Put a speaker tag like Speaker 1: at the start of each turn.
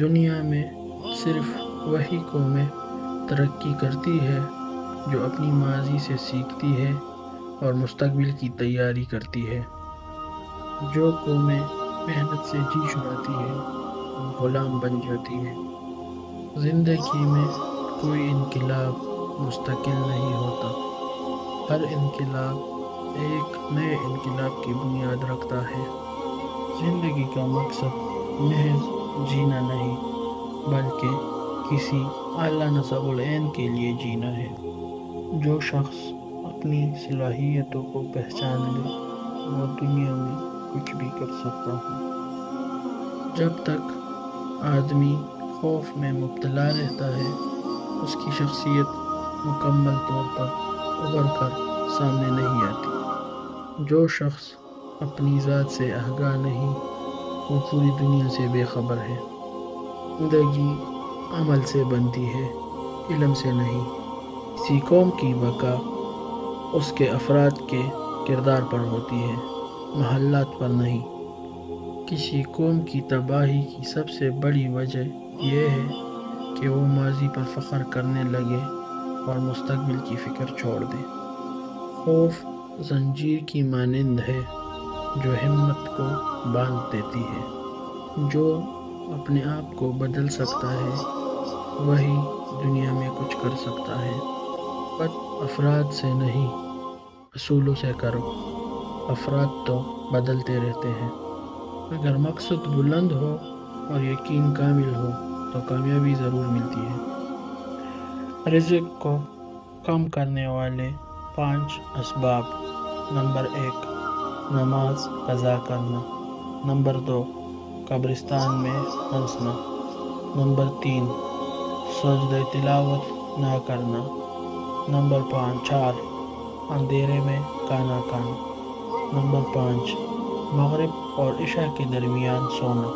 Speaker 1: دنیا میں صرف وہی قومیں ترقی کرتی ہے جو اپنی ماضی سے سیکھتی ہے اور مستقبل کی تیاری کرتی ہے۔ جو قومیں محنت سے جی چھڑاتی ہے وہ غلام بن جاتی ہے۔ زندگی میں کوئی انقلاب مستقل نہیں ہوتا، ہر انقلاب ایک نئے انقلاب کی بنیاد رکھتا ہے۔ زندگی کا مقصد محض جینا نہیں بلکہ کسی اعلیٰ نصب العین کے لیے جینا ہے۔ جو شخص اپنی صلاحیتوں کو پہچان لے وہ دنیا میں کچھ بھی کر سکتا ہے۔ جب تک آدمی خوف میں مبتلا رہتا ہے اس کی شخصیت مکمل طور پر ابھر کر سامنے نہیں آتی۔ جو شخص اپنی ذات سے آگاہ نہیں وہ پوری دنیا سے بے خبر ہے۔ زندگی عمل سے بنتی ہے، علم سے نہیں۔ کسی قوم کی بقا اس کے افراد کے کردار پر ہوتی ہے، محلات پر نہیں۔ کسی قوم کی تباہی کی سب سے بڑی وجہ یہ ہے کہ وہ ماضی پر فخر کرنے لگے اور مستقبل کی فکر چھوڑ دے۔ خوف زنجیر کی مانند ہے جو ہمت کو باندھ دیتی ہے۔ جو اپنے آپ کو بدل سکتا ہے وہی دنیا میں کچھ کر سکتا ہے۔ بات افراد سے نہیں اصولوں سے کرو، افراد تو بدلتے رہتے ہیں۔ اگر مقصد بلند ہو اور یقین کامل ہو تو کامیابی ضرور ملتی ہے۔ رزق کو کم کرنے والے 5 اسباب: نمبر 1 نماز قضا کرنا، نمبر 2 قبرستان میں ہنسنا، نمبر 3 سجدہ تلاوت نہ کرنا، نمبر 4 اندھیرے میں کھانا کھانا، نمبر 5 مغرب اور عشاء کے درمیان سونا۔